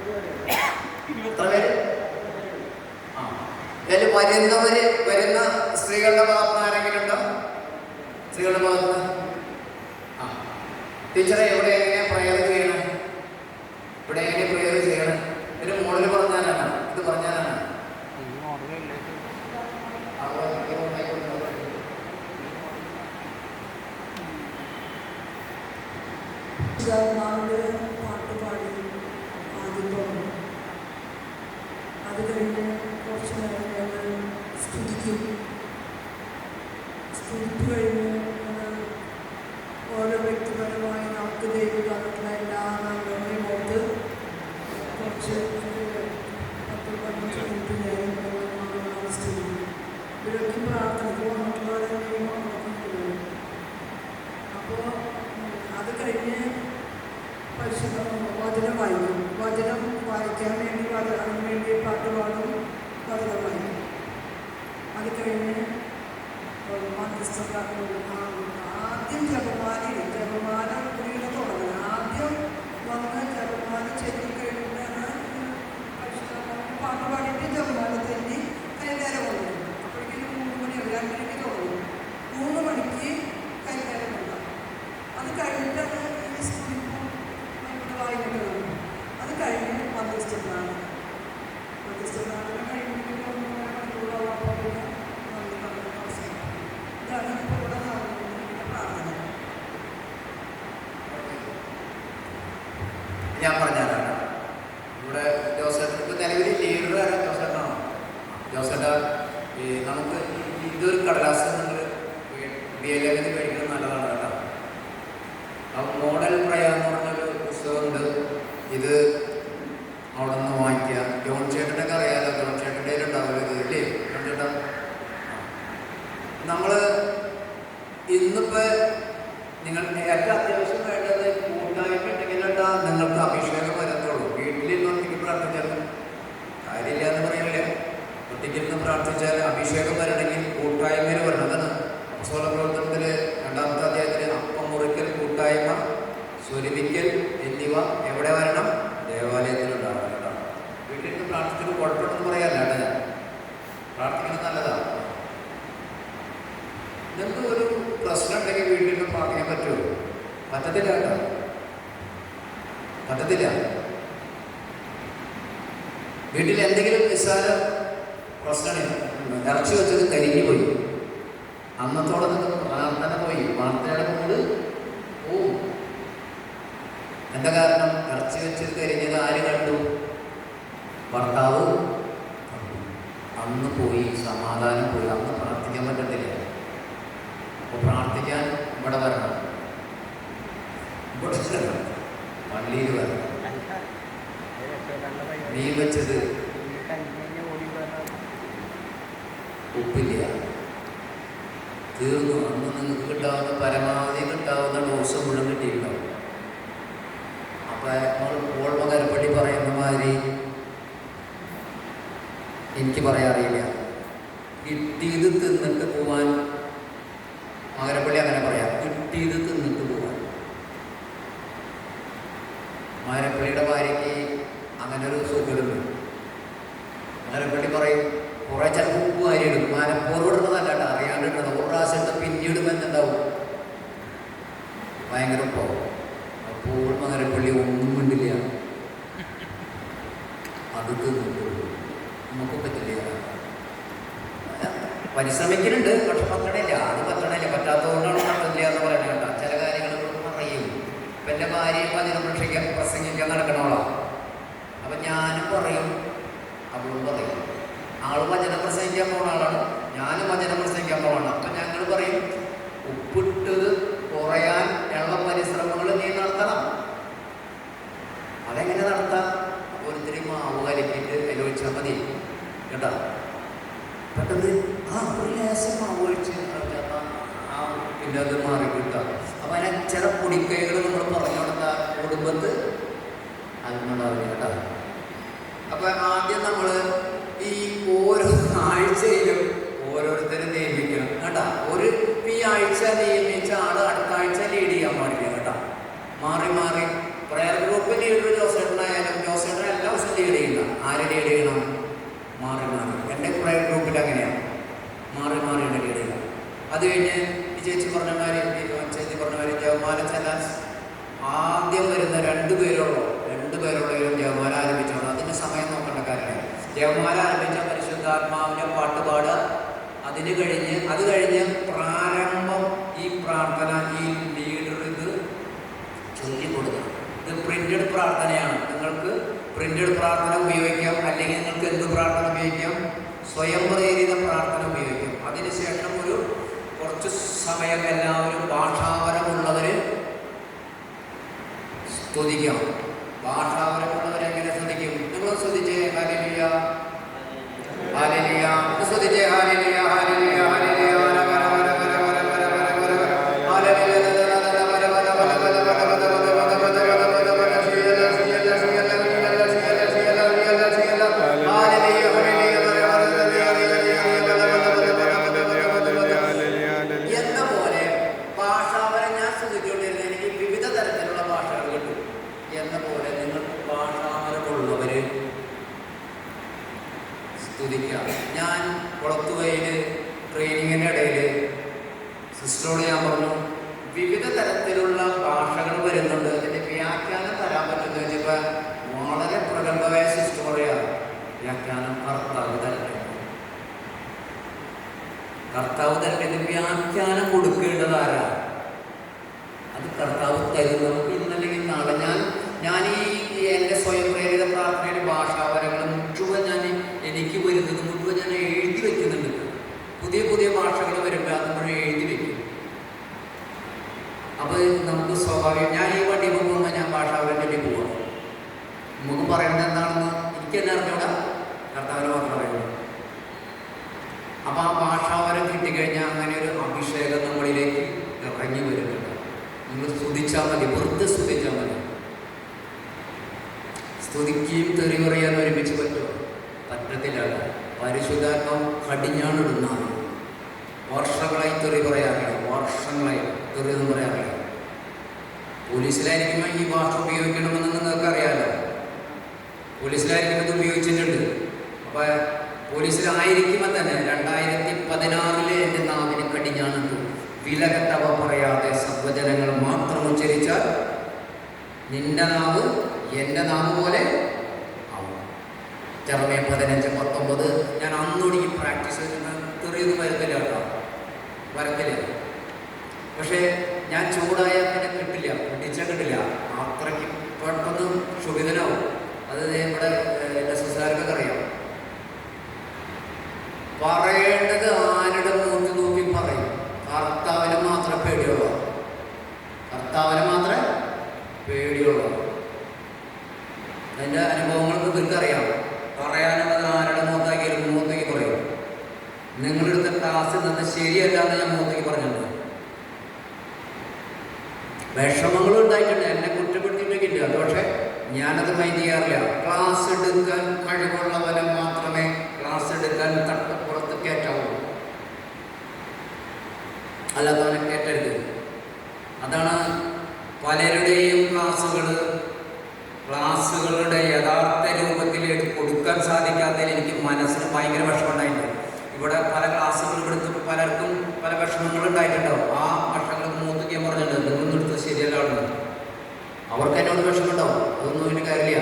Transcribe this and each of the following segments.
എത്ര പേര്? ഇതിൽ വരുന്ന സ്ത്രീകളുടെ ഭാഗത്ത് ആരെങ്കിലും ഉണ്ടോ? സ്ത്രീകളുടെ ഭാഗത്ത് ടീച്ചറെ ഇവിടെ എങ്ങനെ പ്രയർ ചെയ്യണം? ഇവിടെ എങ്ങനെ പ്രയർ ചെയ്യണം? ഇതിന് മോഡൽ പറഞ്ഞാലാണ്, ഇത് പറഞ്ഞാലാണ്. പാട്ട് പാടി ആദ്യം തുടങ്ങും. അത് കഴിഞ്ഞ് കുറച്ച് നേരം ഞങ്ങൾ സ്തുതിക്കും. സ്തുതിപ്പ് കഴിഞ്ഞ് ഓരോ വ്യക്തിപരമായി നമുക്ക് ദൈവകാലത്തിലെ എല്ലാ നാളുകളെയും ഓർത്ത് കുറച്ച് 10-15 മിനിറ്റ് നേരം സ്തുതിക്കും. ഇവരൊക്കെ പ്രാർത്ഥനയ്ക്ക് വന്നിട്ടുള്ളവരെയും അപ്പോൾ അത് കഴിഞ്ഞ് പരിശുദ്ധ വചനം വായിക്കും. വചനം വായിക്കാൻ വേണ്ടി അതിന് വേണ്ടി പാട്ട് പാടും, വചനം വായിക്കും. അത് കഴിഞ്ഞ് ആദ്യം ജപമാല കുറിയുടെ തുടങ്ങുന്നത്. ആദ്യം വന്ന് ജപമാല ചെല്ലി കഴിഞ്ഞാണ് പാട്ട് പാടിയിട്ട് ജപമാല തെല്ലി കൈകാര്യം കൊണ്ടുവരും. അപ്പോഴേക്കും 3 മണി 2 മണിക്ക് തുടങ്ങും. 3 മണിക്ക് കൈകാര്യം കൊണ്ടുവരും. അത് കഴിഞ്ഞിട്ടാണ് ഈ സ്കൂളിൽ വായിക്കുന്നത്. അത് കഴിഞ്ഞ് മധ്യസ്ഥനാണ് കഴിഞ്ഞിട്ട് 1 മണിക്കൂറോളം. അപ്പോൾ പിന്നെ ഇതാണ് ഇപ്പോൾ ഇവിടെ നടന്നുകൊണ്ടിരിക്കുന്ന പ്രാർത്ഥന. ഞാൻ പറഞ്ഞാലാണ് ഇവിടെ ജോസേട്ടൻ ഇപ്പോൾ നിലവിൽ ലീഡർ ആരാ? ജോസേട്ടനാണോ? ജോസേട്ട നമുക്ക് ഇതൊരു കടലാസ് നിങ്ങൾ DLM കഴിക്കുന്നത് നല്ലതാണ് കേട്ടോ. മോഡൽ പ്രയർ എന്ന് പറഞ്ഞൊരു പുസ്തകമുണ്ട്. ഇത് അവിടെ നിന്ന് വാങ്ങിക്കുക. ജോൺ ചേട്ടനൊക്കെ അറിയാമല്ലോ, ജോൺ ചേട്ടൻ്റെ ഉണ്ടാവില്ല ഇത് ഇല്ലേ? ജോൺ ചേട്ടൻ നമ്മൾ ഇന്നിപ്പോൾ നിങ്ങൾക്ക് ഏറ്റവും അത്യാവശ്യം വേണ്ടത് കൂട്ടായ്മ ഉണ്ടെങ്കിലേട്ടാ നിങ്ങൾക്ക് അഭിഷേകം വരത്തുള്ളൂ. വീട്ടിലിരുന്ന് ഒറ്റയ്ക്ക് പ്രാർത്ഥിച്ചാൽ കാര്യമില്ല എന്ന് പറയില്ല. ഒറ്റയ്ക്കിരുന്ന് പ്രാർത്ഥിച്ചാൽ അഭിഷേകം വരണമെങ്കിൽ കൂട്ടായ്മയിൽ വരണതാണ്. അപ്പോസ്തല പ്രവർത്തനത്തിൽ 2-ാമത്തെ അധ്യായത്തിൽ അപ്പം മുറിക്കൽ കൂട്ടായ്മ, സ്വരമിക്കൽ എന്നിവ എവിടെ വരണം? ദേവാലയത്തിലുണ്ടാവണം കേട്ടോ. വീട്ടിലിരുന്ന് പ്രാർത്ഥിച്ചിട്ട് കുഴപ്പമുണ്ടെന്ന് പറയാമല്ല കേട്ടോ. ഞാൻ പ്രാർത്ഥിക്കുന്നത് നല്ലതാണ്. നിങ്ങൾക്ക് ഒരു പ്രശ്നം ഉണ്ടെങ്കിൽ വീട്ടിലിരുന്ന് പ്രാർത്ഥിക്കാൻ പറ്റുമോ? പറ്റത്തില്ല കേട്ടോ, പറ്റത്തില്ല. വീട്ടിൽ എന്തെങ്കിലും നിസ്സാര പ്രശ്നം, ഇറച്ചി വെച്ചത് കരിഞ്ഞു പോയി, അന്നത്തോടെ നിങ്ങൾക്ക് പ്രാർത്ഥന പോയി, പ്രാർത്ഥനയുടെ മൂട് പോവും. എന്താ കാരണം? ഇറച്ചി വെച്ചത് കരിഞ്ഞത് ആര് കണ്ടു? ഭർത്താവ് കണ്ടു. അന്ന് പോയി, സമാധാനം പോയി, അന്ന് പ്രാർത്ഥിക്കാൻ പറ്റത്തില്ല. അപ്പോൾ പ്രാർത്ഥിക്കാൻ ഇവിടെ വരണം, ഇവിടെ വരണം, പള്ളിയിൽ വരണം. മീൻ വെച്ചത് ഉപ്പില്ല, തീർന്നു. അന്ന് നിങ്ങൾക്ക് കിട്ടാവുന്ന പരമാവധി കിട്ടാവുന്ന ഡോസ് മുഴുവൻ കിട്ടിയിട്ടുണ്ടാവും. അപ്പം നമ്മൾ ഓൾമ കരപ്പള്ളി പറയുന്ന മാതിരി എനിക്ക് പറയാറിയില്ല. കിട്ടിയത് തിന്നിട്ട് പോവാൻ മകരപ്പള്ളി അങ്ങനെ പറയാം, കിട്ടിയത് തിന്നിട്ട് പോവാൻ. മകരപ്പള്ളിയുടെ ഭാര്യയ്ക്ക് അങ്ങനെ ഒരു സുഖമുണ്ട്. മകരപ്പള്ളി പറയും കുറേ ചിലപ്പോൾ ഉപ്പ് വാരിയിടും, മനപ്പൂർവ്വം ഇടുന്നതല്ല കേട്ടോ, അറിയാണ്ട് ഇടുന്നത്. ഒരു പ്രാവശ്യത്തെ പിന്നീടുമ്പോൾ എന്തുണ്ടാവും? ഭയങ്കര ഉപ്പാവും. അപ്പോൾ മകരപ്പള്ളി ഒന്നും മിണ്ടില്ല, അത് തിന്നിട്ട് നമുക്ക് പറ്റില്ല. പരിശ്രമിക്കുന്നുണ്ട്, പക്ഷെ പറ്റണില്ല. അത് പറ്റണില്ല, പറ്റാത്തതുകൊണ്ടാണ് പറ്റില്ല എന്ന് പറയുന്നത് കേട്ടോ. ചില കാര്യങ്ങൾ പറയും. ഇപ്പം എൻ്റെ ഭാര്യയെ പ്രസംഗിക്കാൻ നടക്കണോളാം. അപ്പം ഞാനും പറയും, അവളും പറയും. ആൾ വചനം പ്രസംഗിക്കാൻ പോകുന്ന ആളാണ്, ഞാനും വചനം പ്രസംഗിക്കാൻ പോകുന്നതാണ്. അപ്പം ഞങ്ങൾ പറയും, ഉപ്പിട്ടത് കുറയാൻ ഉള്ള പരിശ്രമങ്ങൾ നീ നടത്തണം. അതെങ്ങനെ നടത്താം? ഓരോരുത്തരും മാവ് കലക്കിയിട്ട് അതിൽ ഒഴിച്ചാൽ മതി കേട്ടോ. പെട്ടെന്ന് ഒരു ലേശം മാവ് ഒഴിച്ച് പിന്നെ അത് മാറി കിട്ടാം. അപ്പം അതിനെ ചില പൊടിക്കൈകൾ നമ്മൾ പറഞ്ഞു കൊടുത്താൽ കുടുംബത്ത് അതുകൊണ്ടാവില്ല കേട്ടോ. അപ്പം ആദ്യം നമ്മൾ ഈ ഓരോ ആഴ്ചയിലും ഓരോരുത്തരും നിയമിക്കണം കേട്ടോ. ഈ ആഴ്ച നിയമിച്ച ആൾ അടുത്ത ആഴ്ച ലീഡ് ചെയ്യാൻ പാടില്ല കേട്ടോ. മാറി മാറി പ്രയർ ഗ്രൂപ്പ് ലീഡർ ജോസേട്ടനായാലും ജോസേട്ടൻ എല്ലാ ആരെ ലീഡ് ചെയ്യണം? മാറി മാറി. എൻ്റെ പ്രയർ ഗ്രൂപ്പിൽ അങ്ങനെയാണ്, മാറി മാറിയാണ് ലീഡ് ചെയ്യുക. അത് കഴിഞ്ഞ് ഈ ചേച്ചി പറഞ്ഞ മാതിരി ജപമാല ചെല്ലാൻ ആദ്യം വരുന്ന 2 പേരുള്ളവരും ജപമാല ആരംഭിച്ചോളൂ. അതിന് സമയം നോക്കേണ്ട കാര്യമില്ല. ജപമാല ആരംഭിച്ച പരിശുദ്ധാത്മാവിൻ്റെ പാട്ട് പാടുക. അത് കഴിഞ്ഞ് പ്രാരംഭം ഈ പ്രാർത്ഥന ഈ ലീഡർ ഇത് ചൊല്ലിക്കൊടുക്കണം. ഇത് പ്രിന്റഡ് പ്രാർത്ഥനയാണ്. നിങ്ങൾക്ക് പ്രിന്റഡ് പ്രാർത്ഥന ഉപയോഗിക്കാം, അല്ലെങ്കിൽ നിങ്ങൾക്ക് എന്ത് പ്രാർത്ഥന ഉപയോഗിക്കാം? സ്വയം പ്രേരിത പ്രാർത്ഥന ഉപയോഗിക്കാം. അതിനുശേഷം കുറച്ച് സമയം എല്ലാവരും ഭാഷാപരമുള്ളവർ സ്തുതിക്കാം. ഭാഷാപരമുള്ളവരെങ്ങനെ സ്തുതിക്കും? നിങ്ങൾ സ്തുതിച്ചേ ഹല്ലേലൂയ ഹല്ലേലൂയ, സ്തുതിച്ചേ ഹല്ലേലൂയ ഹല്ലേലൂയ ഹല്ലേലൂയ സ്തുതിക്കാം. ഞാൻ കുളത്തുകയിൽ ട്രെയിനിങ്ങിൻ്റെ ഇടയിൽ സിസ്റ്ററോട് ഞാൻ പറഞ്ഞു, വിവിധ തരത്തിലുള്ള ഭാഷകൾ വരുന്നുണ്ട്, അതിൻ്റെ വ്യാഖ്യാനം തരാൻ പറ്റുമെന്ന് വെച്ചപ്പോൾ വളരെ പ്രഗത്ഭമായ സിസ്റ്റർ പറയാം, വ്യാഖ്യാനം കർത്താവ് തരട്ടെ. വ്യാഖ്യാനം കൊടുക്കേണ്ടത് ആരാ? അത് കർത്താവ് തരും. നമുക്ക് ഇന്നല്ലെങ്കിൽ നാളെ ഞാൻ ഈ എൻ്റെ സ്വയം പ്രേരിത പ്രാർത്ഥനയുടെ ഭാഷാപരങ്ങൾ മുഴുവൻ എനിക്ക് വരുന്നത് മുഴുവൻ ഞാൻ എഴുതി വയ്ക്കുന്നുണ്ട്. പുതിയ ഭാഷകൾ വരുമ്പോൾ അത് മുഴുവൻ എഴുതി വയ്ക്കും. അപ്പോൾ നമുക്ക് സ്വാഭാവികം, ഞാൻ ഈ വണ്ടി പോകുമ്പോൾ ഞാൻ ഭാഷാപരം ചൊല്ലി പോവാം. നമുക്ക് പറയുന്നത് എന്താണെന്ന് എനിക്ക് തന്നെ അറിഞ്ഞൂടാ, കർത്താവിന് മാത്രമേ അറിയുള്ളൂ. അപ്പോൾ ആ ഭാഷാപരം കിട്ടിക്കഴിഞ്ഞാൽ അങ്ങനെ ഒരു അഭിഷേകം നമ്മളിലേക്ക് ഇറങ്ങി വരുന്നുണ്ട്. നിങ്ങൾ സ്തുതിച്ചാൽ മതി, വെറുതെ സ്തുതിച്ചാൽ മതി. സ്തുതിക്കുകയും തെറി പറയാൻ ഒരുമിച്ച് പറ്റുമോ? പറ്റത്തില്ല. പരിശുദ്ധാത്മം കടിഞ്ഞാണിടുന്നതാണ്. വർഷങ്ങളായി തെറി പറയാറില്ല, വർഷങ്ങളായി തെറി ഒന്നും പറയാറില്ല. പോലീസിലായിരിക്കുമ്പോൾ ഈ ഭാഷ ഉപയോഗിക്കണമെന്ന് നിങ്ങൾക്കറിയാമല്ലോ. പോലീസിലായിരിക്കുമ്പോൾ ഇത് ഉപയോഗിച്ചിട്ടുണ്ട്. അപ്പോൾ പോലീസിലായിരിക്കുമ്പോൾ തന്നെ 2016 എൻ്റെ നാവിന് കടിഞ്ഞാണിട്ടു. വിലകെട്ടവ പറയാതെ സർവ്വജനങ്ങൾ മാത്രം ഉച്ചരിച്ചാൽ നിന്റെ നാവ് എൻ്റെ നാവ് പോലെ ആവും. ജെറമ്യ 15:19. ഞാൻ അന്നൊടുങ്ങി പ്രാക്ടീസ് തെറിയൊന്നും വരത്തില്ല കേട്ടോ, വരത്തില്ല. പക്ഷേ ഞാൻ ചൂടായാൽ പിന്നെ കിട്ടില്ല. അത്രയ്ക്ക് പെട്ടെന്ന് ക്ഷുഭിതനാവും. അത് നമ്മുടെ എൻ്റെ സിസ്റ്റർക്കൊക്കെ അറിയാം. പറയേണ്ടത് ആരുടെ മുഖത്ത് നോക്കി പറയും. കർത്താവിനെ മാത്രമേ പേടിയുള്ളൂ. അതിൻ്റെ അനുഭവങ്ങൾക്ക് ഇവർക്കറിയാം. പറയാനുള്ളത് ആരുടെ മുഖത്തേക്ക് പറയും. നിങ്ങളെടുത്ത ക്ലാസ്സിൽ നിന്ന് ശരിയല്ല എന്ന് ഞാൻ മുഖത്തേക്ക് പറഞ്ഞിട്ടുണ്ട്. വിഷമങ്ങളും ഉണ്ടായിട്ടുണ്ട്, എന്നെ കുറ്റപ്പെടുത്തിയിട്ടൊക്കെയില്ല. അത് പക്ഷേ ഞാനത് മൈൻഡ് ചെയ്യാറില്ല. ക്ലാസ് എടുക്കാൻ കഴിവുള്ളവരെ മാത്രമേ ക്ലാസ് എടുക്കാൻ തട്ടപ്പുറത്ത് കയറ്റാവൂ, അല്ലാത്തവനെ കയറ്റരുത്. അതാണ് പലരുടെയും ക്ലാസ്സുകളുടെ യഥാർത്ഥ രൂപത്തിൽ കൊടുക്കാൻ സാധിക്കാത്തതിൽ എനിക്ക് മനസ്സിന് ഭയങ്കര വിഷമമുണ്ടായിട്ടുണ്ട്. ഇവിടെ പല ക്ലാസ്സുകൾ എടുത്തപ്പോൾ പലർക്കും പല വിഷമങ്ങളുണ്ടായിട്ടുണ്ടാവും. ആ വിഷമങ്ങൾ മൂത്തേക്ക് പറഞ്ഞിട്ടുണ്ട്, നിങ്ങളൊന്നും എടുത്തത് ശരിയല്ലാണെന്ന്. അവർക്ക് എന്നോട് വിഷമമുണ്ടാവും, അതൊന്നും അതിന് കാര്യമില്ല.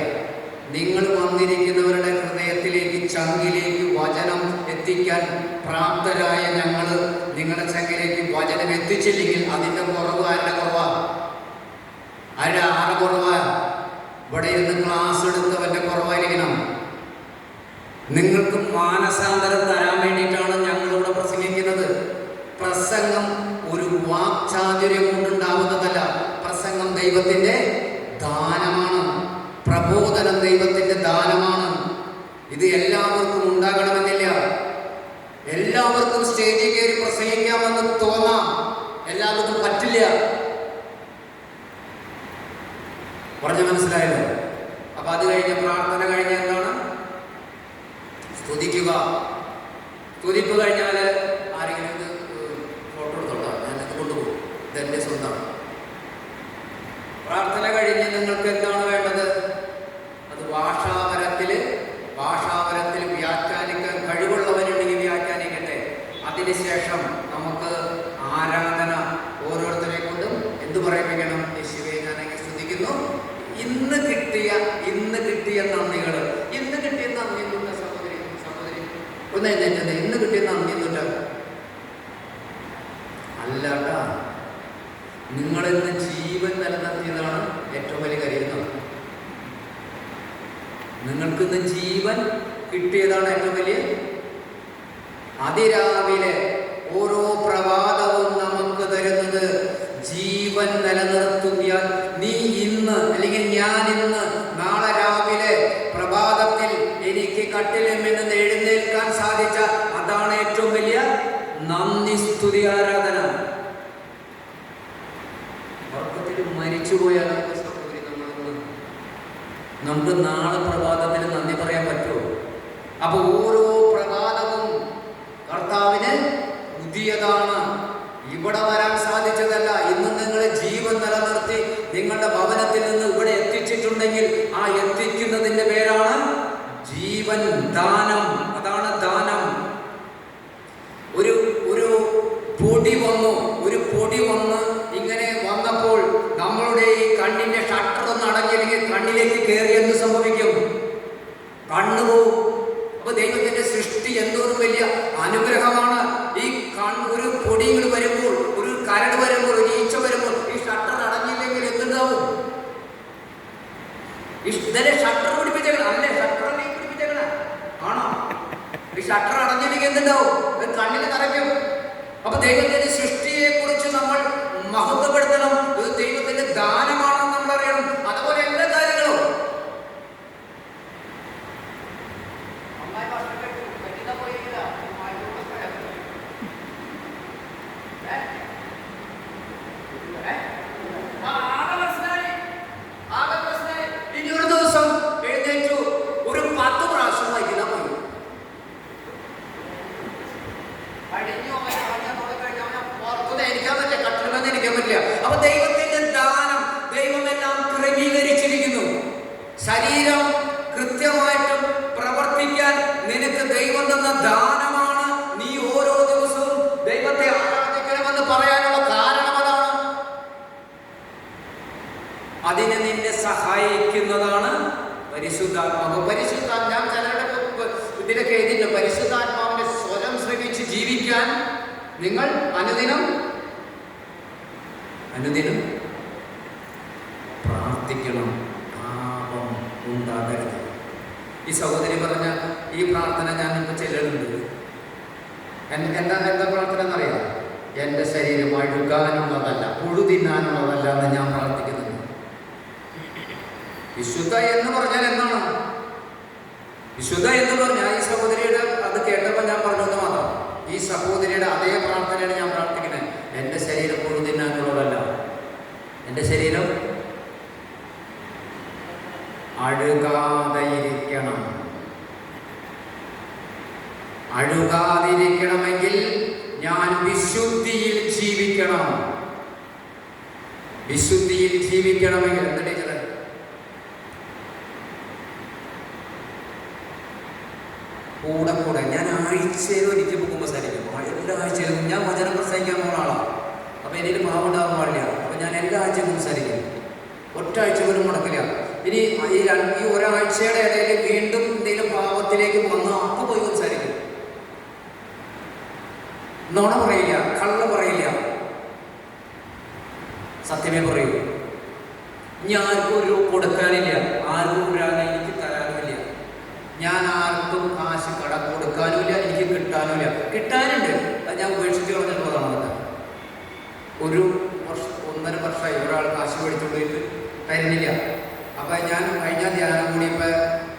നിങ്ങൾ വന്നിരിക്കുന്നവരുടെ ഹൃദയത്തിലേക്ക്, ചങ്കിലേക്ക് വചനം എത്തിക്കാൻ പ്രാപ്തരായ ഞങ്ങൾ നിങ്ങളുടെ ചങ്കിലേക്ക് വചനം എത്തിച്ചില്ലെങ്കിൽ അതിൻ്റെ കുറവ് ആരുടെ കുറവാണ്? ആരുടെ കുറവാണ്? ഇവിടെ ഇരുന്ന് ക്ലാസ് എടുത്തവൻ്റെ കുറവായിരിക്കണം. നിങ്ങൾക്ക് മാനസാന്തരം തരാൻ വേണ്ടിയിട്ടാണ് ഞങ്ങളിവിടെ പ്രസംഗിക്കുന്നത്. പ്രസംഗം ഒരു വാക്ചാതുര്യം കൊണ്ടുണ്ടാവുന്നതല്ല. പ്രസംഗം ദൈവത്തിൻ്റെ ദാനമാണ്. പ്രബോധനം ദൈവത്തിൻ്റെ ദാനമാണ്. ഇത് എല്ലാവർക്കും ഉണ്ടാകണമെന്നില്ല. എല്ലാവർക്കും സ്റ്റേജിൽ കയറി പ്രസംഗിക്കാമെന്ന് തോന്നാം, എല്ലാവർക്കും പറ്റില്ല. പറഞ്ഞു മനസ്സിലായല്ലോ? അപ്പൊ അത് കഴിഞ്ഞ് പ്രാർത്ഥന കഴിഞ്ഞ എന്താണ്? സ്തുതിക്കുക. സ്തുതിപ്പ് കഴിഞ്ഞാൽ ആരെങ്കിലും ഇത് ഫോട്ടോ എടുത്തോളാം, ഞാനത് കൊണ്ടുപോകും, ഇതെൻ്റെ സ്വന്തം. പ്രാർത്ഥന കഴിഞ്ഞ് നിങ്ങൾക്ക് എന്താണ് വേണ്ടത്? അത് ഭാഷാപരത്തിൽ കിട്ടിയ നന്ദികൾ, ഇന്ന് കിട്ടിയ നന്ദി എന്തുണ്ട് സഹോദരി സഹോദരി? ഒന്ന് എഴുന്നേറ്റത്, ഇന്ന് കിട്ടിയ നന്ദി എന്തുണ്ട്? അല്ലാട്ടാ, നിങ്ങളിന്ന് ജീവൻ നിലനിർത്തിയതാണ് ഏറ്റവും വലിയ കാര്യം. നിങ്ങൾക്കിന്ന് ജീവൻ കിട്ടിയതാണ് ഏറ്റവും വലിയ. അതിരാവിലെ ഓരോ പ്രഭാതവും നമുക്ക് തരുന്നത് ജീവൻ നിലനിർത്തുകയാൽ നീ ഇന്ന്, അല്ലെങ്കിൽ ഞാൻ ഇന്ന്, നാളെ രാവിലെ പ്രഭാതത്തിൽ എനിക്ക് കട്ടിലിൽ നിന്ന് എഴുന്നേൽക്കാൻ സാധിച്ച അതാണ് ഏറ്റവും വലിയ നന്ദി, സ്തുതി, ആരാധന. ഉറക്കത്തിൽ മരിച്ചുപോയാൽ സഹോദരി നമുക്ക് നാളെ പ്രഭാതത്തിൽ നന്ദി പറയാൻ പറ്റുമോ? അപ്പൊ ഓരോ പ്രഭാതവും കർത്താവിന് പുതിയതാണ്. ഇവിടെ വരാൻ സാധിച്ചതല്ല. ഇന്ന് നിങ്ങൾ ജീവൻ നിലനിർത്തി നിങ്ങളുടെ ഭവനത്തിൽ നിന്ന് ഇവിടെ എത്തിച്ചിട്ടുണ്ടെങ്കിൽ ആ എത്തിക്കുന്നതിന്റെ പേരാണ് ജീവൻ ദാനം. അതാണ് ദാനം. ഒരു പൊടി വന്ന് ഇങ്ങനെ വന്നപ്പോൾ നമ്മളുടെ ഈ കണ്ണിന്റെ ഷട്ടർ ഒന്ന് അടഞ്ഞില്ലെങ്കിൽ കണ്ണിലേക്ക് കയറി എന്ത് സംഭവിക്കും? കണ്ണുപോകും. അപ്പൊ ദൈവത്തിന്റെ സൃഷ്ടി എന്തോരം വലിയ അനുഗ്രഹമാണ്. ഈ ഒരു പൊടികൾ വരുമ്പോൾ, ഒരു കരട് വരുമ്പോൾ, ഒരു ഈച്ച വരുമ്പോൾ ഈ ഷട്ടർ അടഞ്ഞില്ലെങ്കിൽ എന്തുണ്ടാവും? ഇതിനെ ഷട്ടർ പിടിപ്പിച്ചേക്കണം അല്ലേ? ഷട്ടർ പിടിപ്പിച്ചേക്കണം ആണോ? ഈ ഷട്ടർ അടഞ്ഞില്ലെങ്കിൽ എന്തുണ്ടാവും? കണ്ണിൽ നിറയ്ക്കും. അപ്പൊ ദൈവത്തിന്റെ സൃഷ്ടിയെ കുറിച്ച് നമ്മൾ മഹത്വപ്പെടുത്തണം. ഇത് ദൈവത്തിന്റെ ദാനമാണെന്ന് നമ്മൾ അറിയണം. അതുപോലെ എല്ലാ കാര്യങ്ങളും ഇനി ഒരു ദിവസം എഴുന്നേറ്റു ഒരു 10 പ്രാവശ്യം വായിക്കുന്ന പോയി ഇരിക്കാൻ പറ്റില്ല, കട്ടിലെന്ന് ഇരിക്കാൻ പറ്റില്ല. അപ്പൊ ദൈവത്തിന്റെ ദാനം, ദൈവമെല്ലാം ക്രമീകരിച്ചിരിക്കുന്നു. ശരീരം കൃത്യമായിട്ടും പ്രവർത്തിക്കാൻ നിനക്ക് ദൈവം തന്ന ദാനമാണ്. നീ ഓരോ ദിവസവും ദൈവത്തെ ആരാധിക്കണമെന്ന് പറയാനുള്ള കാരണം അതാണ്. അതിനെ നിന്നെ സഹായിക്കുന്നതാണ് പരിശുദ്ധാത്മാവ്. ഞാൻ ചിലരുടെ ഇതിലൊക്കെ എഴുതിയിട്ട് പരിശുദ്ധാത്മാവിന്റെ സ്വരം ശ്രമിച്ച് ജീവിക്കാൻ നിങ്ങൾ അനുദിനം പ്രാർത്ഥിക്കണം. പാപം ഉണ്ടാകരുത്. ഈ സഹോദരി പറഞ്ഞ ഈ പ്രാർത്ഥന ഞാൻ ഇപ്പൊ ചെല്ലുന്നുണ്ട്. എന്താ പ്രാർത്ഥന എന്നറിയാം? എൻ്റെ ശരീരം അഴുകാനുള്ളതല്ല, പുഴു തിന്നാനുള്ളതല്ല എന്ന് ഞാൻ പ്രാർത്ഥിക്കുന്നുണ്ട്. വിശുദ്ധ എന്ന് പറഞ്ഞാൽ എന്താണ്? വിശുദ്ധ എന്ന് പറഞ്ഞാൽ ഈ സഹോദരിയുടെ അത് കേട്ടപ്പോൾ ഞാൻ പറഞ്ഞത് മാത്രം. ഈ സഹോദരിയുടെ അതേ പ്രാർത്ഥനയാണ് ഞാൻ പ്രാർത്ഥിക്കുന്നത്. എൻ്റെ ശരീരം പുഴു തിന്നാനുള്ളതല്ല, എൻ്റെ ശരീരം അഴുകാതെയിരിക്കണം. അഴുകാതിരിക്കണമെങ്കിൽ ഞാൻ വിശുദ്ധിയിൽ ജീവിക്കണം. വിശുദ്ധിയിൽ ജീവിക്കണമെങ്കിൽ എന്താ ടീച്ചറെ? കൂടെ ഞാൻ ആഴ്ചയിലും എനിക്ക് കുമ്പസാരിക്കും. എല്ലാ ആഴ്ചയിലും ഞാൻ വചനം പ്രസംഗിക്കാൻ പോകുന്ന ആളാണ്. അപ്പം എനിക്ക് പാവം ഉണ്ടാകാൻ പാടില്ല. അപ്പം ഞാൻ എല്ലാ ആഴ്ചയും കുമ്പസാരിക്കും. ഒറ്റ ആഴ്ച പോലും മുടക്കില്ല. ഇനി ഈ ഒരാഴ്ചയുടെ ഇടയിൽ വീണ്ടും എന്തെങ്കിലും പാപത്തിലേക്ക് വന്ന് അപ്പോൾ പോയി കുമ്പസാരിക്കും. നുണ പറയില്ല, കള്ള പറയില്ല, സത്യമേ പറയൂ. ഇനി ആർക്കും ഒരു കൊടുക്കാനില്ല, ആർക്കും ഒരാളെ എനിക്ക് തരാനുമില്ല. ഞാൻ ആർക്കും കാശ് കട കൊടുക്കാനുമില്ല, എനിക്ക് കിട്ടാനുമില്ല. കിട്ടാനുണ്ട്, അത് ഞാൻ ഉപേക്ഷിച്ച് കളഞ്ഞിട്ടുള്ളതാണ്. ഒരു 1.5 വർഷമായി ഒരാൾ കാശ് മേടിച്ചുകൊണ്ട് പോയിട്ട് തരുന്നില്ല. അപ്പം ഞാൻ കഴിഞ്ഞ ധ്യാനം കൂടിയപ്പോൾ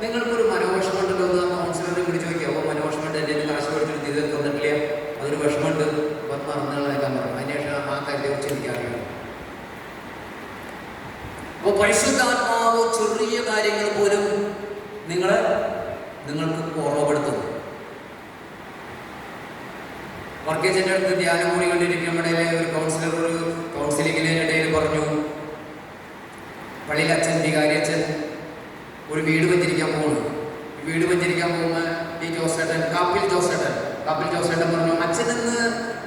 നിങ്ങൾക്കൊരു മനോവിഷമുണ്ടല്ലോ എന്ന് കൗൺസിലറെ വിളിച്ച് ചോദിക്കുക. അപ്പോൾ മനോവിഷമുണ്ട്, എൻ്റെ കാശ് മേടിച്ചിട്ട് ഇത് തന്നിട്ടില്ല, അതൊരു വിഷമമുണ്ട്, അപ്പം മറന്നുകളേക്കാൻ പറഞ്ഞു. അതിനുശേഷം ആ കാര്യത്തെ കുറിച്ച് എനിക്കറിയാം. അപ്പോൾ പരിശുദ്ധാത്മാവ് ചെറിയ കാര്യങ്ങൾ പോലും നിങ്ങൾക്ക് ഓർമ്മപ്പെടുത്തും. വർക്കേജൻ്റെ അടുത്ത് ധ്യാനം കൂടി കണ്ടിരിക്കുമ്പോൾ ഒരു കൗൺസിലിങ്ങിനിടയിൽ പറഞ്ഞു, പള്ളിയിൽ അച്ഛൻ വികാരി അച്ഛൻ ഒരു വീട് വെച്ചിരിക്കാൻ പോകുന്നു. വീട് വെച്ചിരിക്കാൻ പോകുമ്പോൾ ഈ കാപ്പിൽ ജോസേട്ടൻ പറഞ്ഞു, അച്ഛൻ ഇന്ന്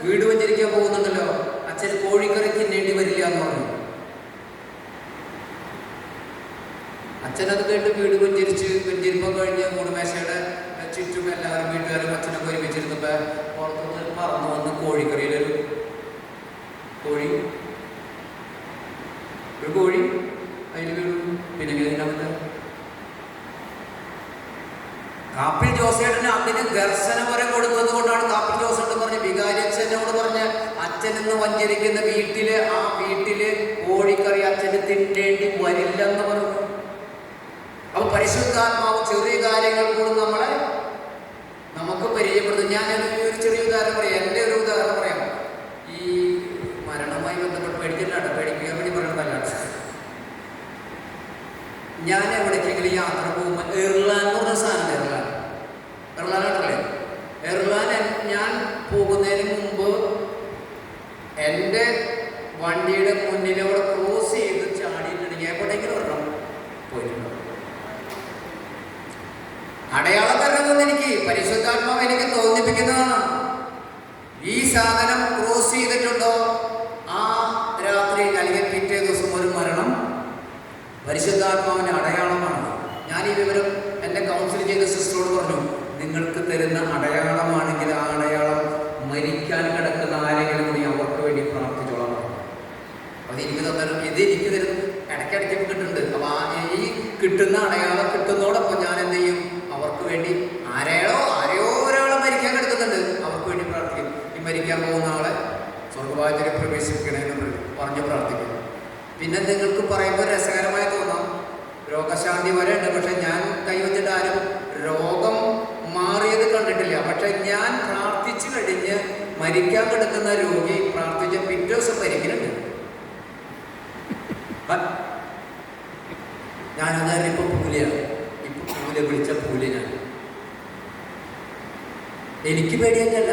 വീട് വെച്ചിരിക്കാൻ പോകുന്നുണ്ടല്ലോ, അച്ഛൻ കോഴിക്കറി തിന്നേണ്ടി വരില്ല എന്ന് പറഞ്ഞു. അച്ഛനത് കേട്ട് വീട് വെഞ്ചിരിപ്പം കഴിഞ്ഞ് മൂടുമേശയുടെ ചുറ്റും എല്ലാവരും വീട്ടുകാരും അച്ഛനൊക്കെ ഒരുമിച്ചിരുന്നപ്പോൾ പുറത്തുനിന്ന് പറന്നു വന്ന് കോഴിക്കറിയിലൊരു കോഴി അതിൽ വീണു. പിന്നെ ഇതിനകത്ത് കാപ്പിൽ ജോസേട്ടന് അതിന് ദർശനപരം കൊടുത്തത് കൊണ്ടാണ് കാപ്പിൽ ജോസേട്ടൻ പറഞ്ഞ് വികാരി അച്ഛനോട് പറഞ്ഞ് അച്ഛനെന്ന് വഞ്ചരിക്കുന്ന ആ വീട്ടില് കോഴിക്കറി അച്ഛന് തിന്നേണ്ടി വരില്ലെന്ന് പറഞ്ഞു. അപ്പൊ പരിശുദ്ധാത്മാവ് ചെറിയ കാര്യങ്ങൾ പോലും നമുക്ക് പരിചയപ്പെടുത്തും. ഞാനൊരു ചെറിയ ഉദാഹരണം പറയാം. എൻ്റെ ഒരു ഉദാഹരണം പറയാം. ഈ മരണവുമായി ബന്ധപ്പെട്ട് പേടിക്കാൻ വേണ്ടി പറയണതല്ല. ഞാൻ എവിടേക്കെങ്കിലും യാത്ര പോകുമ്പോൾ എയർലാൻ എന്ന് പറഞ്ഞ സാധനം എയർലാനായിട്ടല്ലേ എയർലാൻ ഞാൻ പോകുന്നതിന് മുമ്പ് എൻ്റെ വണ്ടിയുടെ മുന്നിലൂടെ ക്രോസ് ചെയ്ത് ചാടിയിട്ടുണ്ടെങ്കിൽ എവിടെയെങ്കിലും ഒരെണ്ണം പോയിട്ടുണ്ടോ? അടയാളം തരുന്നത് എനിക്ക് പരിശുദ്ധാത്മാവ് എനിക്ക് തോന്നിപ്പിക്കുന്നതാണ്. ഈ സാധനം ക്രോസ് ചെയ്തിട്ടുണ്ടോ ആ രാത്രി അല്ലെങ്കിൽ പിറ്റേ ദിവസം ഒരു മരണം പരിശുദ്ധാത്മാവിൻ്റെ അടയാളമാണ്. ഞാൻ ഈ വിവരം എൻ്റെ കൗൺസിൽ ചെയ്ത സിസ്റ്ററോട് പറഞ്ഞു, നിങ്ങൾക്ക് തരുന്ന അടയാളമാണെങ്കിൽ ആ അടയാളം മരിക്കാൻ കിടക്കുന്ന ആരെങ്കിലും കൂടി അവർക്ക് വേണ്ടി പ്രാർത്ഥിച്ചോളാം. അത് എനിക്ക് തന്നാലും ഇത് എനിക്ക് തരുന്ന ഇടയ്ക്കിടയ്ക്ക് കിട്ടുന്നുണ്ട്. അപ്പോൾ ഈ കിട്ടുന്ന അടയാളം കിട്ടുന്നതോടൊപ്പം ഞാൻ എന്ത് ചെയ്യും, അവർക്ക് വേണ്ടി ആരെയോ ഒരാൾ മരിക്കാൻ കിടക്കുന്നുണ്ട്, അവർക്ക് വേണ്ടി പ്രാർത്ഥിക്കും. ഈ മരിക്കാൻ പോകുന്ന ആളെ സ്വർഗവാതിൽ പ്രവേശിപ്പിക്കണമെന്ന് പറഞ്ഞ് പ്രാർത്ഥിക്കും. പിന്നെ നിങ്ങൾക്ക് പറയുമ്പോൾ രസകരമായി തോന്നാം, രോഗശാന്തി വരെ ഉണ്ട്. പക്ഷെ ഞാൻ കൈവച്ചിട്ട് ആരും രോഗം മാറിയത് കണ്ടിട്ടില്ല. പക്ഷെ ഞാൻ പ്രാർത്ഥിച്ചു കഴിഞ്ഞ് മരിക്കാൻ കിടക്കുന്ന രോഗി പ്രാർത്ഥിച്ച പിറ്റേ ദിവസം മരിക്കുന്നുണ്ട്. ഞാനതായാലും ഇപ്പൊ പൂലയാണ്. ഇപ്പൊ പൂല വിളിച്ച പൂല ഞാൻ എനിക്ക് പേടിയല്ല,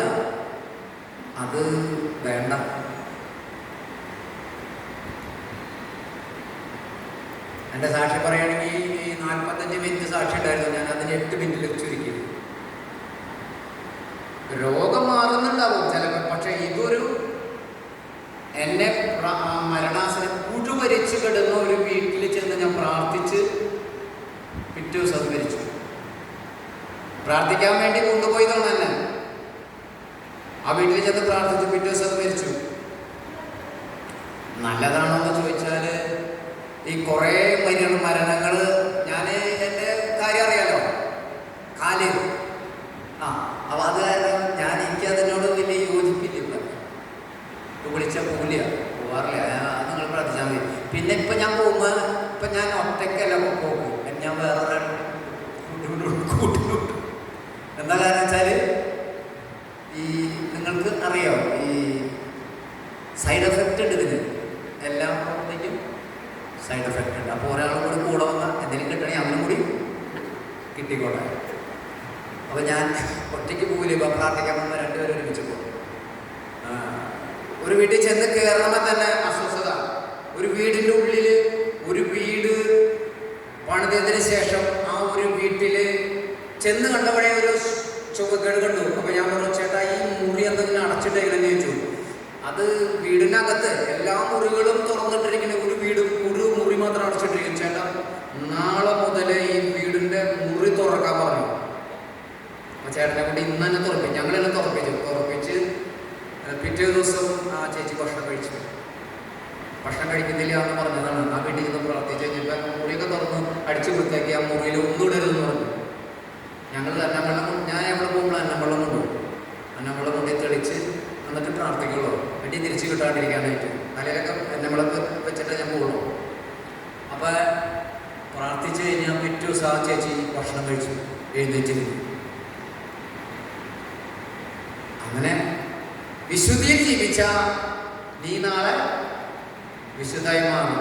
അത് വേണ്ട. എൻ്റെ സാക്ഷി പറയുകയാണെങ്കിൽ ഈ 45 മിനിറ്റ് സാക്ഷി ഉണ്ടായിരുന്നു, ഞാൻ അതിന് 8 മിനിറ്റിൽ ചുരുക്കി. രോഗം മാറുന്നുണ്ടാവും ചിലപ്പോൾ, പക്ഷെ ഇതൊരു എന്നെ മരണാസനം പുഴുവരിച്ച് കിടന്ന ഒരു വീട്ടിൽ ചെന്ന് ഞാൻ പ്രാർത്ഥിച്ച് പിറ്റേ ദിവസം അത് മരിച്ചു. പ്രാർത്ഥിക്കാൻ വേണ്ടി കൊണ്ടുപോയതാണ് എന്നെ. ആ വീട്ടിൽ ചെന്ന് പ്രാർത്ഥിച്ച് പിറ്റേ ദിവസം അത് മരിച്ചു. നല്ലതാണോ എന്ന് ചോദിച്ചാൽ ഈ കുറേ മരണങ്ങൾ ഞാൻ എൻ്റെ കാര്യം അറിയാലോ, കാല് അപ്പോൾ അത് കാരണം എനിക്കതിനോട് വലിയ യോജിപ്പില്ല. ഇപ്പം വിളിച്ച പൂലിയ പോവാറില്ല, നിങ്ങൾ പ്രാർത്ഥിച്ചാൽ മതി. പിന്നെ ഇപ്പം ഞാൻ പോകുമ്പോൾ ഇപ്പം ഞാൻ ഒറ്റയ്ക്കല്ല പോകും, ഞാൻ വേറെ കൂട്ടിലോട്ട്. എന്താ കാരണം വെച്ചാൽ ഈ നിങ്ങൾക്ക് അറിയാം ഈ സൈഡ് എഫക്റ്റ് ഉണ്ട് ഇതിന്, എല്ലാം പോകുമ്പോഴത്തേക്കും സൈഡ് എഫക്റ്റ് ഉണ്ട്. അപ്പോൾ ഒരാൾ കൂടെ വന്നാൽ എന്തെങ്കിലും കിട്ടണമെങ്കിൽ അവനും കൂടി കിട്ടിക്കോട്ടെ. അപ്പോൾ ഞാൻ ഒറ്റയ്ക്ക് പോകില്ല. ഇപ്പം പ്രാർത്ഥിക്കാൻ വന്നാൽ 2 പേരും ഒരുമിച്ച് പോകും. ഒരു വീട്ടിൽ ചെന്ന് കയറണമെങ്കിൽ തന്നെ അസ്വസ്ഥത. ഒരു വീടിൻ്റെ ഉള്ളിൽ ഒരു വീട് പണിതതിന് ശേഷം ആ ഒരു വീട്ടിൽ ചെന്ന് കണ്ടവഴെ ഒരു ചുവക്കേട് കണ്ടു. അപ്പോൾ ഞാൻ പറഞ്ഞു, ചേട്ടാ ഈ മുറി എന്തെങ്കിലും അടച്ചിട്ടേക്കെന്ന് ചോദിച്ചു. അത് വീടിനകത്ത് എല്ലാ മുറികളും തുറന്നിട്ടിരിക്കുന്ന ഒരു മുറി മാത്രം അടച്ചിട്ടിരിക്കും. ചേട്ടാ നാളെ മുതൽ ഈ വീടിൻ്റെ മുറി തുറക്കാൻ പറഞ്ഞു. അപ്പോൾ ചേട്ടനെ കൊണ്ട് ഇന്ന് തന്നെ തുറപ്പിച്ചു. ഞങ്ങളെല്ലാം തുറപ്പിച്ച് പിറ്റേ ദിവസം ആ ചേച്ചി ഭക്ഷണം കഴിച്ചു. ഭക്ഷണം കഴിക്കുന്നില്ല എന്ന് പറഞ്ഞതാണ്. ആ വീട്ടിൽ നിന്ന് പ്രാർത്ഥിച്ച് കഴിഞ്ഞപ്പോൾ മുറിയൊക്കെ തുറന്ന് അടിച്ചു വൃത്തിയാക്കി ആ മുറിയിൽ ഒന്നുകൂടരുതെന്ന് പറഞ്ഞു. ഞങ്ങൾ അന്നവെള്ളം ഞാൻ എവിടെ പോകുമ്പോൾ അന്നവെള്ളം കൊണ്ടുപോകും. അന്നവെള്ളം കൊണ്ടേ തെളിച്ച് എന്നിട്ട് പ്രാർത്ഥിക്കുള്ളൂ, വെട്ടി തിരിച്ച് കിട്ടാണ്ടിരിക്കാനായിട്ട്. തലയിലൊക്കെ എണ്ണവിളക്ക് വെച്ചിട്ട് ഞാൻ പോകുള്ളൂ. അപ്പോൾ പ്രാർത്ഥിച്ച് കഴിഞ്ഞാൽ പിറ്റേ ദിവസം ആ ചേച്ചി ഭക്ഷണം കഴിച്ചു, എഴുന്നേറ്റിരുന്നു. അങ്ങനെ വിശുദ്ധിയിൽ ജീവിച്ച നീ നാളെ വിശുദ്ധമായി മാറും.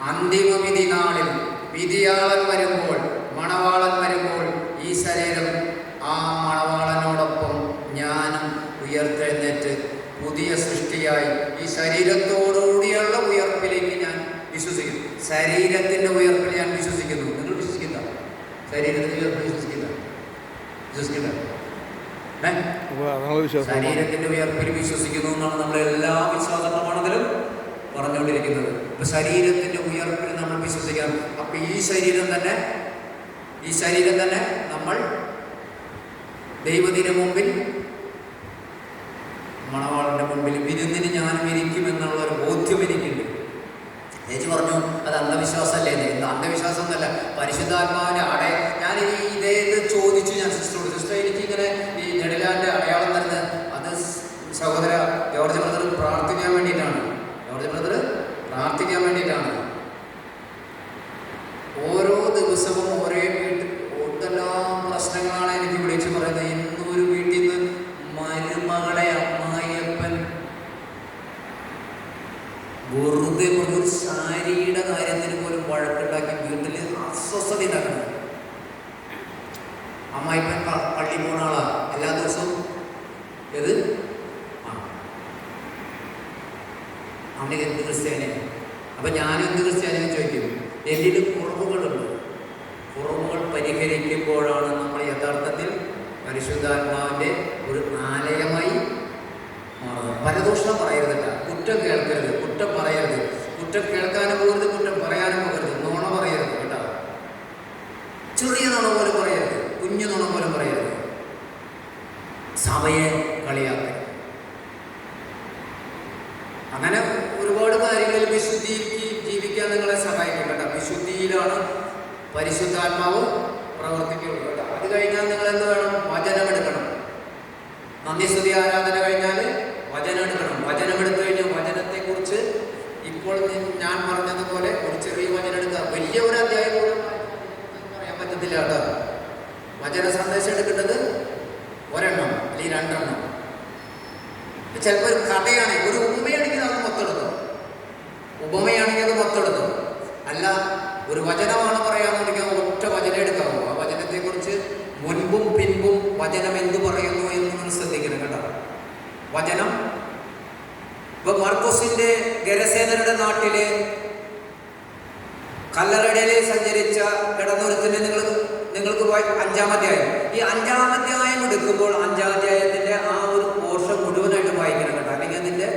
അന്തിമ വിധി നാളിൽ വിധിയാളൻ വരുമ്പോൾ, മണവാളൻ വരുമ്പോൾ ഈ ശരീരം ആ മണവാളനോടൊപ്പം ഞാനും ഉയർത്തെഴുന്നേറ്റ് പുതിയ സൃഷ്ടിയായി ഈ ശരീരത്തോടുകൂടിയുള്ള ഉയർപ്പിലേക്ക് ഞാൻ വിശ്വസിക്കുന്നു. ശരീരത്തിൻ്റെ ഉയർപ്പിൽ ഞാൻ വിശ്വസിക്കുന്നു. നിങ്ങൾ വിശ്വസിക്കില്ല? ശരീരത്തിൻ്റെ ഉയർപ്പിൽ വിശ്വസിക്കില്ല? ശരീരത്തിന്റെ ഉയർപ്പിൽ വിശ്വസിക്കുന്നു എന്നാണ് നമ്മളെല്ലാ വിശ്വാസ പ്രമാണത്തിലും പറഞ്ഞുകൊണ്ടിരിക്കുന്നത്. ഇപ്പൊ ശരീരത്തിന്റെ ഉയർപ്പിൽ നമ്മൾ വിശ്വസിക്കണം. അപ്പം ഈ ശരീരം തന്നെ നമ്മൾ ദൈവത്തിന് മുമ്പിൽ, മണവാളന്റെ മുമ്പിൽ വിരുന്നിന് ഞാനും ഇരിക്കുമെന്നുള്ള ഒരു ബോധ്യം എനിക്കുണ്ട്. ചേച്ചി പറഞ്ഞു അത് അന്ധവിശ്വാസമല്ലേ? എന്ത് അന്ധവിശ്വാസം എന്നല്ല, പരിശുദ്ധാത്മാവിൻ്റെ ഞാൻ ഇതേ ചോദിച്ചു ഞാൻ സിസ്റ്ററോട്. സിസ്റ്റർ എനിക്കിങ്ങനെ ഈ നെടിലാൻ്റെ അടയാളം തരുന്നത് അത് സഹോദര ജോർജ് ബ്രദർ പ്രാർത്ഥിക്കാൻ വേണ്ടിയിട്ടാണ്. ഓരോ ദിവസവും ഒരേ വീട്ടിൽ എന്തെല്ലാം പ്രശ്നങ്ങളാണ് എനിക്ക് വിളിച്ചു പറയുന്നത്. ഇന്നൊരു വീട്ടിൽ നിന്ന് മരുമകളെ അമ്മായിയപ്പൻ വെറുതെ ഒരു സാരിയുടെ കാര്യത്തിന് പോലും വഴക്കുണ്ടാക്കി വീട്ടിൽ അസ്വസ്ഥത ഉണ്ടാക്കണം. അമ്മായിപ്പൻ പള്ളി പോണ ആളാ എല്ലാ ദിവസവും. അവൻ്റെ എന്ത് ക്രിസ്ത്യാനിയാണ്? അപ്പം ഞാനും എന്ത് ക്രിസ്ത്യാനിയും ചോദിക്കും. എന്നിൽ കുറവുകളുണ്ട്. കുറവുകൾ പരിഹരിക്കുമ്പോഴാണ് നമ്മൾ യഥാർത്ഥത്തിൽ പരിശുദ്ധാത്മാവിൻ്റെ ഒരു ആലയമായി മാറുന്നത്. പരദൂഷണം പറയരുതല്ല, കുറ്റം കേൾക്കരുത്, കുറ്റം പറയരുത്, കുറ്റം കേൾക്കാനും പോകരുത്, കുറ്റം പറയാനും പോകരുത്, നുണ പറയരുത് കേട്ടോ. ചെറിയ നുണ പോലും പറയരുത്, കുഞ്ഞു നുണ പോലും പറയരുത്. സഭയെ കളിയാക്കരുത്. അങ്ങനെ ഒരുപാട് കാര്യങ്ങളിൽ വിശുദ്ധിക്ക് ജീവിക്കാൻ നിങ്ങളെ സഹായിക്കും കേട്ടോ. വിശുദ്ധിയിലാണ് പരിശുദ്ധാത്മാവ് പ്രവർത്തിക്കുള്ളൂ കേട്ടോ. അത് കഴിഞ്ഞാൽ നിങ്ങൾ എന്ത് വേണം? വചനമെടുക്കണം. നന്ദിസ്തുതി ആരാധന കഴിഞ്ഞാൽ വചനം എടുക്കണം. വചനം എടുത്തു കഴിഞ്ഞാൽ വചനത്തെക്കുറിച്ച് ഇപ്പോൾ ഞാൻ പറഞ്ഞതുപോലെ ഒരു ചെറിയ വചനം എടുക്കുക. വലിയ ഒരു അധ്യായം പോലും പറയാൻ പറ്റത്തില്ല കേട്ടോ. വചന സന്ദേശം എടുക്കേണ്ടത് ഒരെണ്ണം അല്ലെങ്കിൽ രണ്ടെണ്ണം. ചിലപ്പോൾ ഒരു കഥയാണെങ്കിൽ, ഒരു ഉപമയാണെങ്കിൽ അത് മൊത്തെടുത്തു. അല്ല, ഒരു വചനമാണ് പറയാന്നുണ്ടെങ്കിൽ ഒറ്റ വചനം എടുക്കാവൂ. ആ വചനത്തെക്കുറിച്ച് മുൻപും പിൻപും വചനം എന്തു പറയുന്നു എന്ന് നിങ്ങൾ ശ്രദ്ധിക്കണം കേട്ടോ. വചനം ഇപ്പൊ മർക്കോസിന്റെ ഗരസേനരുടെ നാട്ടില് കല്ലറടയിലെ സഞ്ചരിച്ച കിടന്നൊരുത്തിന് നിങ്ങൾക്ക് 5-ാം അധ്യായം, ഈ 5-ാം അധ്യായം എടുക്കുമ്പോൾ 5-ാം അധ്യായത്തിന്റെ ആ ഒരു പോർഷൻ മുഴുവനായിട്ട് വായിക്കണം കേട്ടോ. അല്ലെങ്കിൽ അതിന്റെ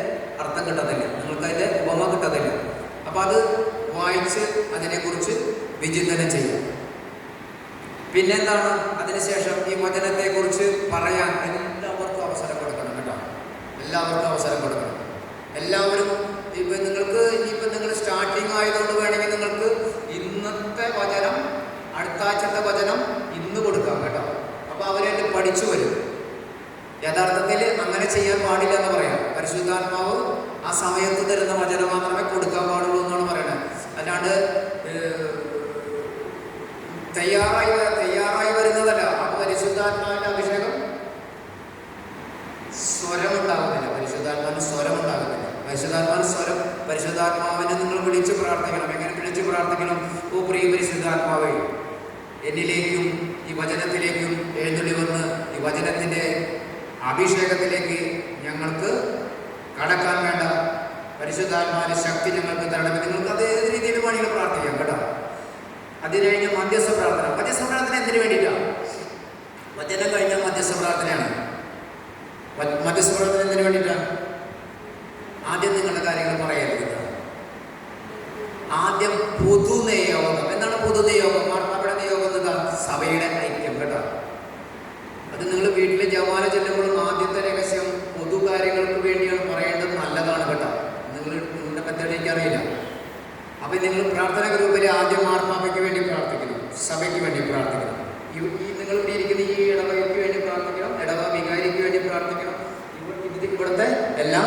അർത്ഥം കിട്ടത്തില്ല, നിങ്ങൾക്ക് അതിന്റെ ഉപമ കിട്ടത്തില്ല. അപ്പൊ അത് വായിച്ച് അതിനെക്കുറിച്ച് വിചിന്തനം ചെയ്യാം. പിന്നെന്താണ്, അതിനുശേഷം ഈ വചനത്തെക്കുറിച്ച് പറയാൻ എല്ലാവർക്കും അവസരം കൊടുക്കണം കേട്ടോ. എല്ലാവർക്കും അവസരം കൊടുക്കണം. എല്ലാവരും ഇപ്പം നിങ്ങൾക്ക് ഇനിയിപ്പോൾ നിങ്ങൾ സ്റ്റാർട്ടിങ് ആയതുകൊണ്ട് വേണമെങ്കിൽ നിങ്ങൾക്ക് ഇന്നത്തെ വചനം, അടുത്ത ആഴ്ചത്തെ വചനം ഇന്ന് കൊടുക്കാം കേട്ടോ. അപ്പോൾ അവരെന്നെ പഠിച്ചു വരും. യഥാർത്ഥത്തിൽ അങ്ങനെ ചെയ്യാൻ പാടില്ല എന്ന് പറയാം. പരിശുദ്ധാത്മാവ് ആ സമയത്ത് തരുന്ന വചനം മാത്രമേ കൊടുക്കാൻ പാടുള്ളൂ എന്നാണ് പറയുന്നത്. അല്ലാണ്ട് തയ്യാറായി വരുന്നതല്ല. അപ്പോൾ പരിശുദ്ധാത്മാവിൻ്റെ അഭിഷേകം സ്വരമുണ്ടാകുന്നില്ല. പരിശുദ്ധാത്മാവിന് സ്വരമുണ്ടാകുന്നില്ല. പരിശുദ്ധാത്മാവിനെ നിങ്ങൾ വിളിച്ച് പ്രാർത്ഥിക്കണം. എങ്ങനെ വിളിച്ച് പ്രാർത്ഥിക്കണം? ഓ പ്രിയ പരിശുദ്ധാത്മാവേ, എന്നിലേക്കും ഈ വചനത്തിലേക്കും എഴുന്നള്ളി വന്ന് ഈ വചനത്തിൻ്റെ അഭിഷേകത്തിലേക്ക് ഞങ്ങൾക്ക് കടക്കാൻ വേണ്ട പരിശുദ്ധാത്മാവിൻ്റെ ശക്തി ഞങ്ങൾക്ക് തരണമെന്ന് നിങ്ങൾക്ക് അതേ രീതിയിൽ വേണമെങ്കിൽ പ്രാർത്ഥിക്കാം കേട്ടോ. അത് കഴിഞ്ഞ് മധ്യസ്ഥ പ്രാർത്ഥന. മധ്യസ്ഥ പ്രാർത്ഥന എന്തിനു വേണ്ടിയിട്ടാണ്? വചനം കഴിഞ്ഞാൽ മധ്യസ്ഥ പ്രാർത്ഥനയാണ്. മധ്യസ്ഥ പ്രാർത്ഥന എന്തിനു വേണ്ടിയിട്ടാണ്? ആദ്യം നിങ്ങളുടെ കാര്യങ്ങൾ പറയരുത്. ആദ്യം പൊതുനിയോഗം. എന്താണ് പൊതുനിയോഗം? അവിടെ നിയോഗം എന്താ? സഭയുടെ ഐക്യം കേട്ടോ. അത് നിങ്ങൾ വീട്ടിൽ ജവാന ചെല്ലുമ്പോഴും ആദ്യത്തെ രഹസ്യം പൊതു കാര്യങ്ങൾക്ക് വേണ്ടിയാണ് പറയേണ്ടത്. നല്ലതാണ് കേട്ടോ. നിങ്ങളുടെ മെത്തേഡ് എനിക്കറിയില്ല. അപ്പം നിങ്ങൾ പ്രാർത്ഥന ഗ്രൂപ്പിൽ ആദ്യം മാർപ്പാപ്പയ്ക്ക് വേണ്ടി പ്രാർത്ഥിക്കണം, സഭയ്ക്ക് വേണ്ടി പ്രാർത്ഥിക്കണം. ഈ നിങ്ങൾ ഇവിടെ ഇരിക്കുന്ന ഈ ഇടവകയ്ക്ക് വേണ്ടി പ്രാർത്ഥിക്കണം, ഇടവ വികാരിക്ക് വേണ്ടി പ്രാർത്ഥിക്കണം. ഇവിടുത്തെ എല്ലാ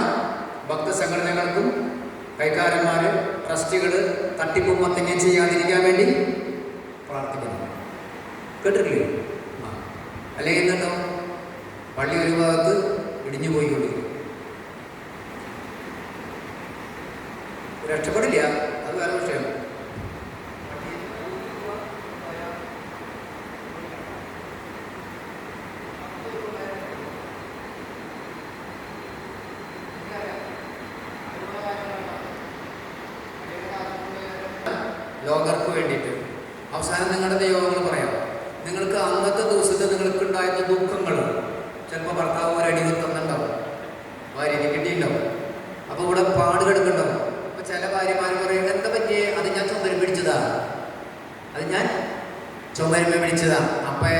ഭക്തസംഘടനകൾക്കും, കൈക്കാരന്മാർ, ട്രസ്റ്റികൾ തട്ടിപ്പും മത്തങ്ങയും ചെയ്യാതിരിക്കാൻ വേണ്ടി പ്രാർത്ഥിക്കണം. കേട്ടിട്ടില്ലേ? അല്ലെങ്കിൽ എന്നുണ്ടോ പള്ളി ഒരു ഭാഗത്ത് ഇടിഞ്ഞു പോയിക്കൊണ്ടിരിക്കും. രക്ഷപ്പെടില്ല, അത് വേറെ വിഷയം. ലോകർക്ക് വേണ്ടിയിട്ട് അവസാനം നിങ്ങളുടെ ദൈവങ്ങൾ പറയാം. നിങ്ങൾക്ക് അന്നത്തെ ദിവസത്തെ നിങ്ങൾക്ക് ഉണ്ടായിരുന്ന ദുഃഖങ്ങൾ, ചിലപ്പോൾ ഭർത്താവ് ഒരടി തന്നുണ്ടാവും, ഭാര്യയ്ക്ക് കിട്ടിയിട്ടുണ്ടാവും. അപ്പോൾ ഇവിടെ പാട് കിടക്കുന്നുണ്ടാവും. അപ്പോൾ ചില ഭാര്യമാർ പറയും, എന്താ പറ്റിയേ? അത് ഞാൻ ചുമരി പിടിച്ചതാ. ചുമരുമ പിടിച്ചതാണ്. അപ്പം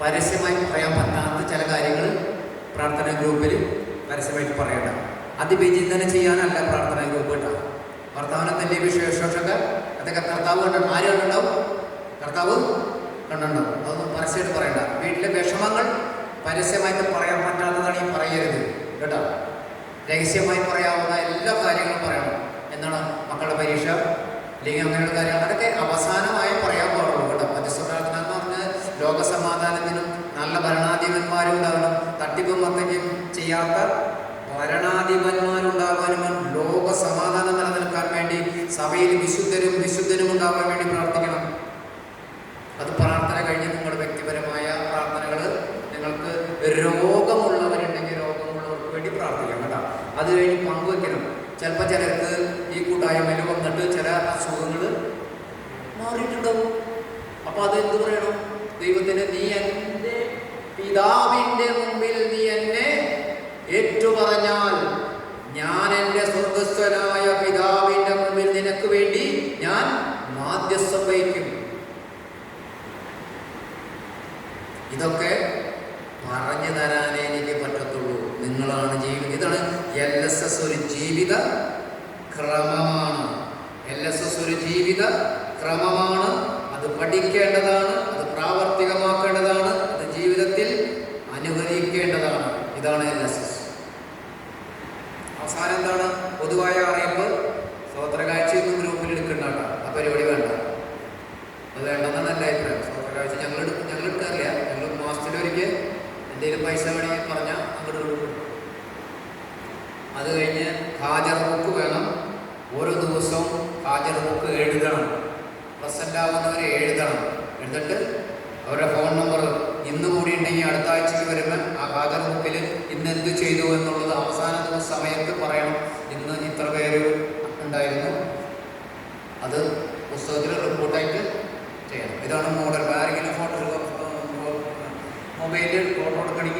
പരസ്യമായി പറയാൻ പറ്റാത്ത ചില കാര്യങ്ങൾ പ്രാർത്ഥന ഗ്രൂപ്പിൽ പരസ്യമായിട്ട് പറയണ്ട. അതിവിചിന്തനം ചെയ്യാനല്ല പ്രാർത്ഥന ഗ്രൂപ്പ് കേട്ടോ. വർത്തമാനത്തിൻ്റെ വിശേഷമൊക്കെ അതൊക്കെ കർത്താവ് കണ്ടു. ആര് കണ്ടുണ്ടാവും? കർത്താവ് കണ്ടുണ്ടാവും. അതൊന്നും പരസ്യമായിട്ട് പറയണ്ട. വീട്ടിലെ വിഷമങ്ങൾ പരസ്യമായിട്ട് പറയാൻ പറ്റാത്തതാണ് ഈ പറയരുത് കേട്ടോ. രഹസ്യമായി പറയാവുന്ന എല്ലാ കാര്യങ്ങളും പറയണം. എന്താണ്? മക്കളുടെ പരീക്ഷ അല്ലെങ്കിൽ അങ്ങനെയുള്ള കാര്യങ്ങൾ അതൊക്കെ അവസാനമായി പറയാൻ പാടുള്ളൂ കേട്ടോ. മധ്യസ്ഥ പ്രാർത്ഥന എന്ന് പറഞ്ഞാൽ ലോകസമാധാനത്തിനും നല്ല ഭരണാധിപന്മാരുണ്ടാകണം. തട്ടിപ്പും മത്തയ്ക്കും ചെയ്യാത്ത ഭരണാധിപന്മാരുണ്ടാകാനും ലോക സമാധാനം നിലനിൽക്കാൻ വേണ്ടി സഭയിൽ വിശുദ്ധരും ഉണ്ടാകാൻ വേണ്ടി പ്രാർത്ഥിക്കണം. അത് പ്രാർത്ഥന കഴിഞ്ഞ് നിങ്ങളുടെ വ്യക്തിപരമായ പ്രാർത്ഥനകൾ, നിങ്ങൾക്ക് രോഗമുള്ളവരുണ്ടെങ്കിൽ രോഗമുള്ളവർക്ക് വേണ്ടി പ്രാർത്ഥിക്കാം കേട്ടോ. അത് കഴിഞ്ഞ് പങ്കുവെക്കണം. ചിലപ്പോൾ ചിലർക്ക് ഈ കൂട്ടായ്മയിൽ വന്നിട്ട് ചില അസുഖങ്ങൾ മാറിയിട്ടുണ്ടാവും. അപ്പോൾ അത് എന്ത് പറയണം? ദൈവത്തിന് നീ എൻ്റെ പിതാവിൻ്റെ മുമ്പിൽ നീ എന്നെ ഏറ്റുപറഞ്ഞാൽ ഞാൻ എൻ്റെ സ്വർഗസ്ഥനായ പിതാവിൻ്റെ മുമ്പിൽ നിനക്ക് വേണ്ടി ഞാൻ മാധ്യസ്ഥം വഹിക്കും. ഇതൊക്കെ പറഞ്ഞു തരാനേ എനിക്ക് പറ്റത്തുള്ളൂ. നിങ്ങളാണ് ജീവിതം. ഇതാണ് LSS ഒരു ജീവിത ക്രമമാണ്. LSS ഒരു ജീവിത ക്രമമാണ്. അത് പഠിക്കേണ്ടതാണ്, അത് പ്രാവർത്തികമാക്കേണ്ടതാണ്, അത് ജീവിതത്തിൽ അനുകരിക്കേണ്ടതാണ്. ഇതാണ് LSS. അവസാനം എന്താണ്? പൊതുവായ അറിയിപ്പ്. സ്വോത്രകാഴ്ചയൊന്നും ഗ്രൂപ്പിൽ എടുക്കണ്ടാട്ടോ. ആ പരിപാടി വേണ്ട. അത് വേണ്ടെന്നാണ് എൻ്റെ അഭിപ്രായം. സ്വോത്രകാഴ്ച ഞങ്ങൾ എടുക്കാറില്ല. ഞങ്ങൾ മാസത്തിലൊരിക്കൽ എന്തെങ്കിലും പൈസ വേണമെങ്കിൽ പറഞ്ഞാൽ അങ്ങോട്ട് കൊടുക്കും. അത് കഴിഞ്ഞ് ഹാജർ ബുക്ക് വേണം. ഓരോ ദിവസവും ഹാജർ ബുക്ക് എഴുതണം. പ്രസൻ്റ് ആവുന്നവർ എഴുതണം. എന്നിട്ട് അവരുടെ ഫോൺ നമ്പർ ഇന്ന് കൂടി ഉണ്ടെങ്കിൽ അടുത്ത ആഴ്ചയ്ക്ക് വരുമ്പോൾ ആ ഹാജർ ബുക്കിൽ ഇന്ന് എന്ത് ചെയ്തു എന്നുള്ളത് അവസാന ദിവസം സമയത്ത് പറയണം. ഇന്ന് ഇത്ര പേര് ഉണ്ടായിരുന്നു, അത് പുസ്തകത്തിൽ റിപ്പോർട്ടായിട്ട് ചെയ്യണം. ഇതാണ്